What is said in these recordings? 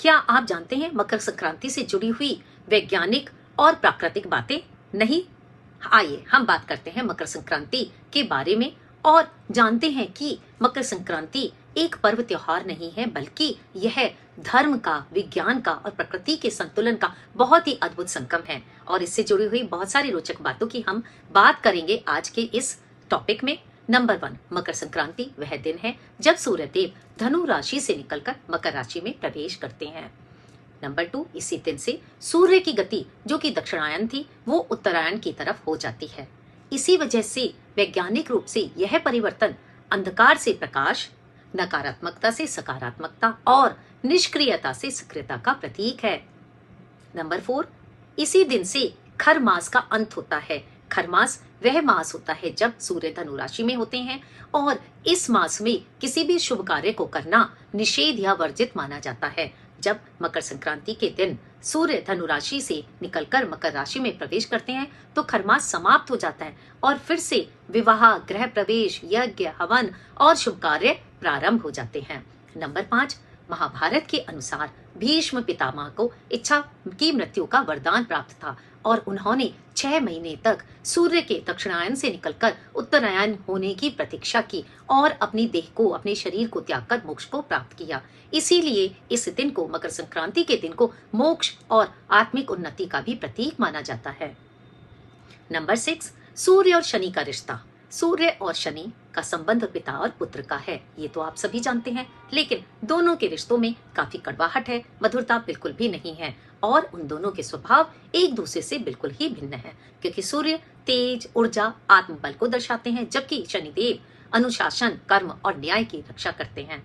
क्या आप जानते हैं मकर संक्रांति से जुड़ी हुई वैज्ञानिक और प्राकृतिक बातें? नहीं? आइए हम बात करते हैं मकर संक्रांति के बारे में और जानते हैं कि मकर संक्रांति एक पर्व त्योहार नहीं है, बल्कि यह धर्म का, विज्ञान का और प्रकृति के संतुलन का बहुत ही अद्भुत संगम है। और इससे जुड़ी हुई बहुत सारी रोचक बातों की हम बात करेंगे आज के इस टॉपिक में। नंबर 1, मकर संक्रांति वह दिन है जब सूर्य देव धनु राशि से निकलकर मकर राशि में प्रवेश करते हैं। नंबर 2, इसी दिन से सूर्य की गति जो कि दक्षिणायन थी वो उत्तरायण की तरफ हो जाती है। इसी वजह से वैज्ञानिक रूप से यह परिवर्तन अंधकार से प्रकाश, नकारात्मकता से सकारात्मकता और निष्क्रियता से सक्रियता का प्रतीक है। नंबर 4, इसी दिन से खर मास का अंत होता है। खर मास वह मास होता है जब सूर्य धनु राशि में होते हैं और इस मास में किसी भी शुभ कार्य को करना निषेध या वर्जित माना जाता है। जब मकर संक्रांति के दिन सूर्य धनु राशि से निकलकर मकर राशि में प्रवेश करते हैं तो खरमास समाप्त हो जाता है और फिर से विवाह, गृह प्रवेश, यज्ञ, हवन और शुभ कार्य प्रारंभ हो जाते हैं। नंबर 5, महाभारत के अनुसार भीष्म पितामह को इच्छा की मृत्यु का वरदान प्राप्त था और उन्होंने 6 महीने तक सूर्य के दक्षिणायन से निकलकर उत्तरायण होने की प्रतीक्षा की और अपनी देह को, अपने शरीर को त्याग कर मोक्ष को प्राप्त किया। इसीलिए इस दिन को, मकर संक्रांति के दिन को, मोक्ष और आत्मिक उन्नति का भी प्रतीक माना जाता है। नंबर 6, सूर्य और शनि का रिश्ता। सूर्य और शनि का संबंध पिता और पुत्र का है, ये तो आप सभी जानते हैं, लेकिन दोनों के रिश्तों में काफी कड़वाहट है, मधुरता बिल्कुल भी नहीं है और उन दोनों के स्वभाव एक दूसरे से बिल्कुल ही भिन्न है। क्योंकि सूर्य तेज, ऊर्जा, आत्मबल को दर्शाते हैं, जबकि शनिदेव अनुशासन, कर्म और न्याय की रक्षा करते हैं।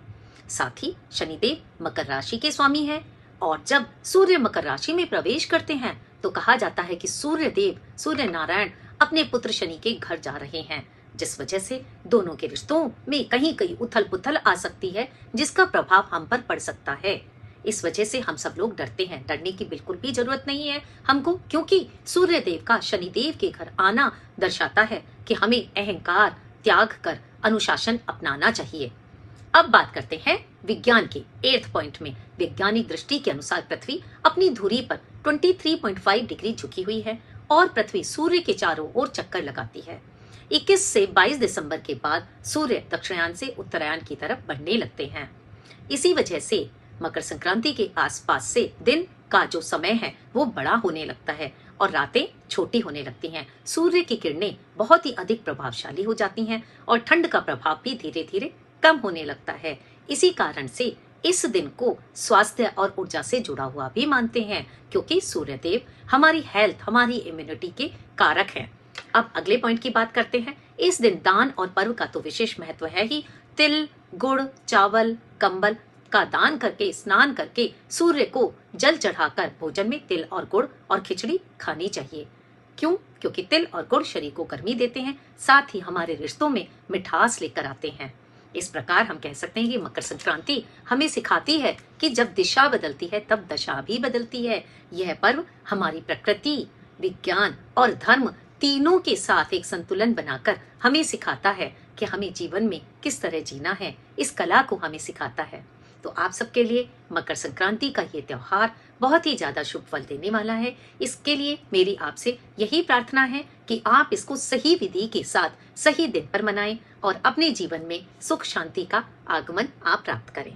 साथ ही शनिदेव मकर राशि के स्वामी हैं और जब सूर्य मकर राशि में प्रवेश करते हैं तो कहा जाता है कि सूर्य देव, सूर्य नारायण अपने पुत्र शनि के घर जा रहे हैं, जिस वजह से दोनों के रिश्तों में कहीं कहीं उथल पुथल आ सकती है, जिसका प्रभाव हम पर पड़ सकता है। इस वजह से हम सब लोग डरते हैं। डरने की बिल्कुल भी जरूरत नहीं है हमको, क्योंकि सूर्य देव का शनिदेव के घर आना दर्शाता है कि हमें अहंकार त्याग कर अनुशासन अपनाना चाहिए। अब बात करते हैं विज्ञान के 8th पॉइंट में। वैज्ञानिक दृष्टि के अनुसार पृथ्वी अपनी धुरी पर 23.5 डिग्री झुकी हुई है और पृथ्वी सूर्य के चारों ओर चक्कर लगाती है। 21 से 22 दिसंबर के बाद सूर्य दक्षिणायन से उत्तरायण की तरफ बढ़ने लगते हैं। इसी वजह से मकर संक्रांति के आसपास से दिन का जो समय है वो बड़ा होने लगता है और रातें छोटी होने लगती हैं। सूर्य की किरणें बहुत ही अधिक प्रभावशाली हो जाती हैं और ठंड का प्रभाव भी धीरे धीरे कम होने लगता है। इसी कारण से इस दिन को स्वास्थ्य और ऊर्जा से जुड़ा हुआ भी मानते हैं, क्योंकि सूर्य देव हमारी हेल्थ, हमारी इम्यूनिटी के कारक हैं। अब अगले पॉइंट की बात करते हैं। इस दिन दान और पर्व का तो विशेष महत्व है ही। तिल, गुड़, चावल, कंबल का दान करके, स्नान करके सूर्य को जल चढ़ाकर भोजन में तिल और गुड़ और खिचड़ी खानी चाहिए। क्यों? क्योंकि तिल और गुड़ शरीर को गर्मी देते हैं, साथ ही हमारे रिश्तों में मिठास लेकर आते हैं। इस प्रकार हम कह सकते हैं कि मकर संक्रांति हमें सिखाती है कि जब दिशा बदलती है तब दशा भी बदलती है। यह पर्व हमारी प्रकृति, विज्ञान और धर्म तीनों के साथ एक संतुलन बनाकर हमें सिखाता है कि हमें जीवन में किस तरह जीना है। इस कला को हमें सिखाता है। तो आप सबके लिए मकर संक्रांति का ये त्योहार बहुत ही ज्यादा शुभ फल देने वाला है। इसके लिए मेरी आपसे यही प्रार्थना है कि आप इसको सही विधि के साथ सही दिन पर मनाएं और अपने जीवन में सुख शांति का आगमन आप प्राप्त करें।